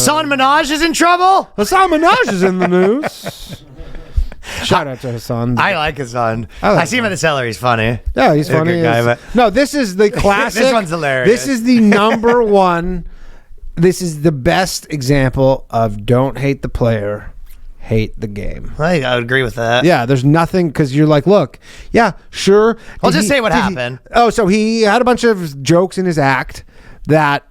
Hassan Minahj is in trouble. Hassan Minahj is in the news. Shout out to Hassan. I like Hassan. I see him at the cellar. He's funny. Yeah, he's funny. Good guy, but no, this is the classic. This one's hilarious. This is the number one. This is the best example of don't hate the player, hate the game. I would agree with that. Yeah, there's nothing because you're like, look, yeah, sure. I'll just say what happened. So he had a bunch of jokes in his act that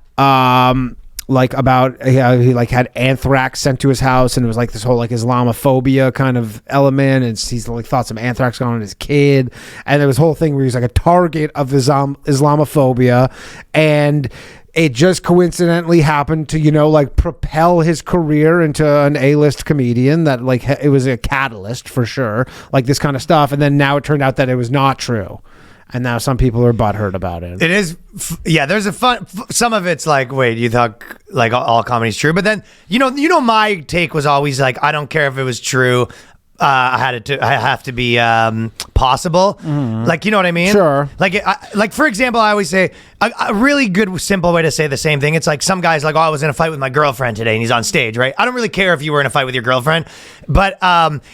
like about he like had anthrax sent to his house, and it was like this whole like Islamophobia kind of element, and he's like thought some anthrax got on his kid, and there was a whole thing where he's like a target of Islamophobia, and it just coincidentally happened to, you know, like propel his career into an A-list comedian. That like it was a catalyst for sure, like this kind of stuff, and then now it turned out that it was not true. And now some people are butthurt about it. It is, yeah. There's a fun. Some of it's like, wait, you thought like all comedy's true, but then you know, my take was always like, I don't care if it was true. I have to be possible. Mm-hmm. Like, you know what I mean? Sure. Like for example, I always say a really good, simple way to say the same thing. It's like some guy's like, oh, I was in a fight with my girlfriend today, and he's on stage, right? I don't really care if you were in a fight with your girlfriend, but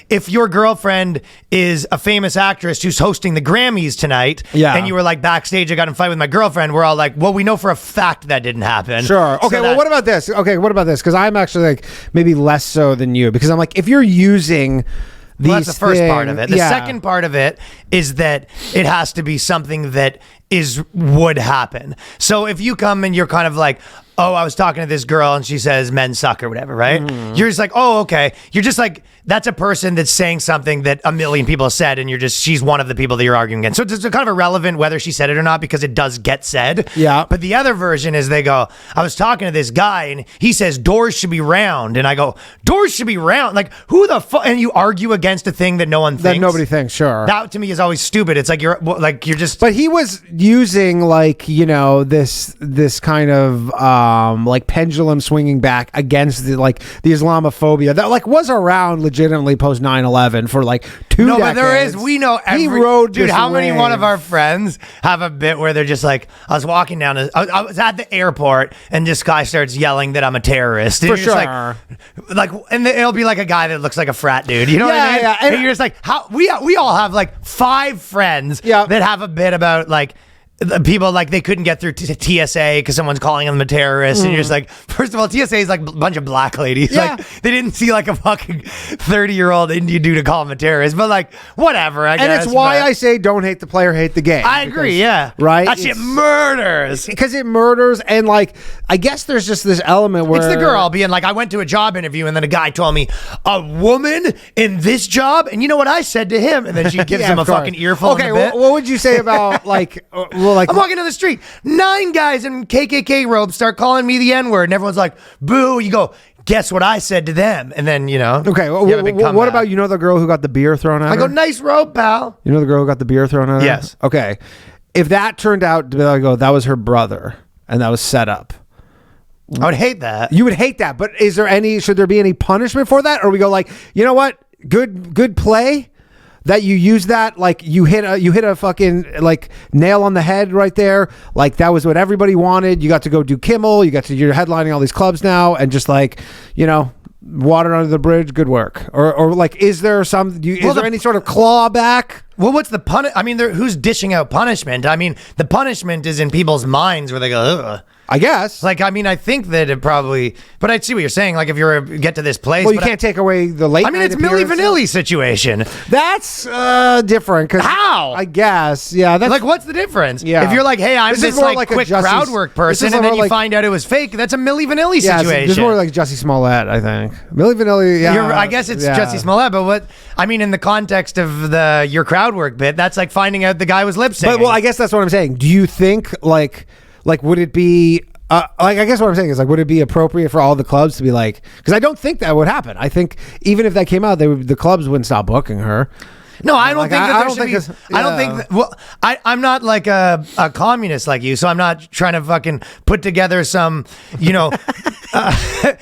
if your girlfriend is a famous actress who's hosting the Grammys tonight, yeah, and you were like, backstage, I got in a fight with my girlfriend, we're all like, well, we know for a fact that didn't happen. Sure. Okay, well, what about this? Okay, what about this? Because I'm actually like maybe less so than you, because I'm like, if you're using... Well, that's the first part of it. The second part of it is that it has to be something that would happen. So if you come and you're kind of like, oh, I was talking to this girl and she says men suck or whatever, right? Mm-hmm. You're just like, oh, okay. You're just like, that's a person that's saying something that a million people have said, and she's one of the people that you're arguing against. So it's kind of irrelevant whether she said it or not, because it does get said. Yeah. But the other version is they go, I was talking to this guy and he says doors should be round. And I go, doors should be round? Like, who the fuck? And you argue against a thing that no one thinks. That nobody thinks, sure. That to me is always stupid. It's like you're just... But he was using like, you know, this kind of like pendulum swinging back against the Islamophobia that like was around legitimately post 9/11 for like 2 decades. But there is, we know he rode dude, how many wave. One of our friends have a bit where they're just like, I was walking down, I was at the airport and this guy starts yelling that I'm a terrorist. And for you're sure. Just like, and it'll be like a guy that looks like a frat dude. You know what I mean? Yeah. And you're just like, how we all have like 5 friends that have a bit about like, the people like they couldn't get through to TSA because someone's calling them a terrorist, and you're just like, first of all, TSA is like a bunch of black ladies. Yeah. Like they didn't see like a fucking 30-year-old Indian dude to call him a terrorist, but like whatever. I guess. And it's why I say don't hate the player, hate the game. I agree. Yeah, right. That shit murders because it murders, and like I guess there's just this element where it's the girl being like, I went to a job interview and then a guy told me a woman in this job, and you know what I said to him, and then she gives him a fucking earful. Okay, what would you say about like? Like, I'm walking down the street, 9 guys in KKK robes start calling me the N-word, and everyone's like, boo. You go, guess what I said to them? And then, you know. Okay, what about, you know, the girl who got the beer thrown at her? I go, nice robe, pal. You know the girl who got the beer thrown at her? Yes. Okay. If that turned out to be like, that was her brother, and that was set up. I would hate that. You would hate that, but should there be any punishment for that? Or we go like, you know what? Good play. That you use that, like you hit a fucking like nail on the head right there. Like that was what everybody wanted. You got to go do Kimmel. You're headlining all these clubs now, and just like, you know, water under the bridge. Good work. Or like, is there any sort of clawback? Well, what's the I mean, who's dishing out punishment? I mean, the punishment is in people's minds where they go, ugh. I guess. Like, I mean, I think that it probably, but I see what you're saying. Like, if you get to this place, well, you can't take away the late. I mean, it's Milli Vanilli situation. That's different. How? I guess. Yeah. That's like, what's the difference? Yeah. If you're like, hey, I'm this like quick crowd work person, and then you find out it was fake, that's a Milli Vanilli situation. It's more like Jussie Smollett, I think. Milli Vanilli. Yeah. I guess it's Jussie Smollett, but what? I mean, in the context of your crowd work bit, that's like finding out the guy was lip syncing. But well, I guess that's what I'm saying. Do you think like would it be? I guess what I'm saying is like, would it be appropriate for all the clubs to be like? Because I don't think that would happen. I think even if that came out, the clubs wouldn't stop booking her. No, I don't Like, think that I there don't should think be. it's- I don't think. yeah. That, well, I'm not like a communist like you, so I'm not trying to fucking put together some,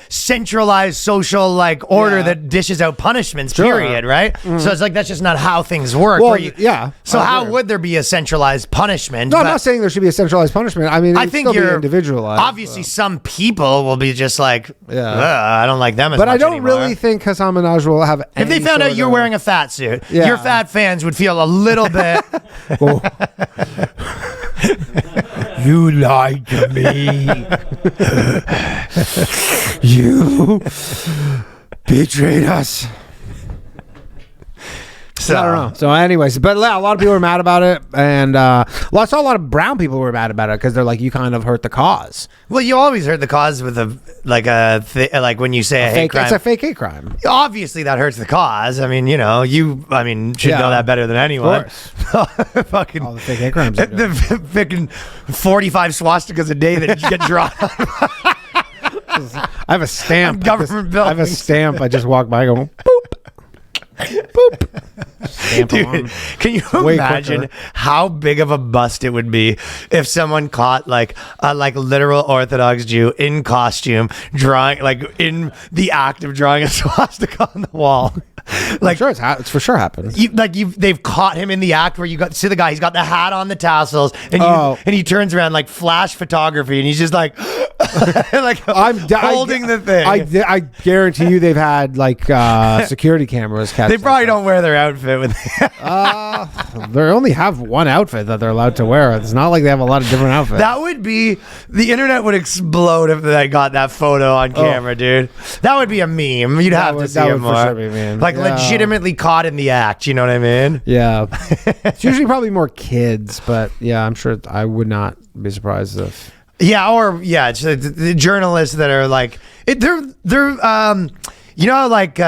centralized social like order Yeah. that dishes out punishments. Sure. Period. Right. So it's like that's just not how things work. Well, where you- yeah, So I how agree. would there be a centralized punishment? No, I'm But not saying there should be a centralized punishment. I mean, I it'd think still be you're individualized. Obviously, some people will be just like, Yeah. I don't like them as But much I don't anymore." really think Hassan Minahj will have. If they found out you're wearing a fat suit, Yeah. your fat fans would feel a little bit. Oh. You lied to me. You betrayed us. So, I don't know. So, anyways, but yeah, a lot of people were mad about it, and I saw a lot of brown people were mad about it because they're like, you kind of hurt the cause. Well, you always hurt the cause with like when you say a hate Fake, crime. it's a fake hate crime. Obviously, that hurts the cause. I mean, should Yeah. know that better than anyone. Fucking All the fake hate crimes. are doing. the fucking 45 swastikas a day that get drawn. I have a stamp. Government I have a buildings. stamp. I just walk by, go boop, boop. Stamp Dude, on. can you Way imagine quicker. how big of a bust it would be if someone caught like a literal Orthodox Jew in costume drawing in the act of drawing a swastika on the wall? Like, sure, it's for sure happened. They've caught him in the act where see the guy, he's got the hat on, the tassels, and and he turns around like flash photography, and he's just like holding the thing. I guarantee you they've had like security cameras catch. They probably don't wear their outfit with. They only have one outfit that they're allowed to wear. It's not like they have a lot of different outfits. That would be the internet would explode if they got that photo on camera, dude. That would be a meme. You'd have to see that it would for more. sure be a meme. Like Yeah. legitimately caught in the act. You know what I mean? Yeah, it's usually probably more kids, but yeah, I'm sure I would not be surprised if. Yeah, it's the journalists that are like they're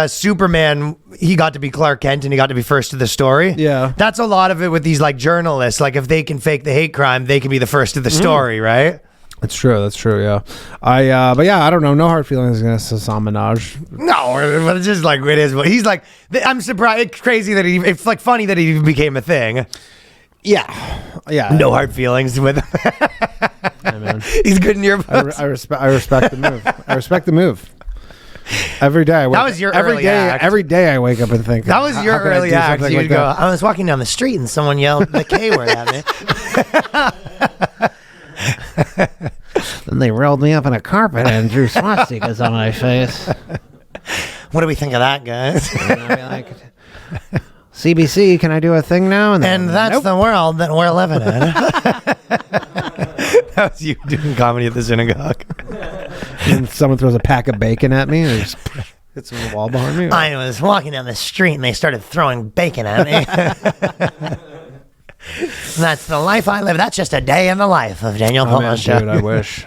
Superman, he got to be Clark Kent and he got to be first to the story. Yeah. That's a lot of it with these like journalists. Like if they can fake the hate crime, they can be the first to the story, right? That's true. Yeah. But yeah, I don't know. No hard feelings against Hassan Minahj. No, but it's just like it is. He's like, I'm surprised. It's crazy that it's like funny that he even became a thing. Yeah. No hard feelings with him. Yeah, man. He's good in your books. I respect the move. I respect the move. Every day. That was your early act. Every day I wake up and think. That was your how can I early do act. something You'd like go, that? I was walking down the street and someone yelled the K word at me. Then they rolled me up in a carpet and drew swastikas on my face. What do we think of that, guys? And I'd be like, CBC, can I do a thing now? And then, that's nope. the world that we're living in. That was you doing comedy at the synagogue. And someone throws a pack of bacon at me and just hits on the wall behind me. I was walking down the street and they started throwing bacon at me. That's the life I live. That's just a day in the life of Daniel Oh, man, Polishuk. dude, I wish.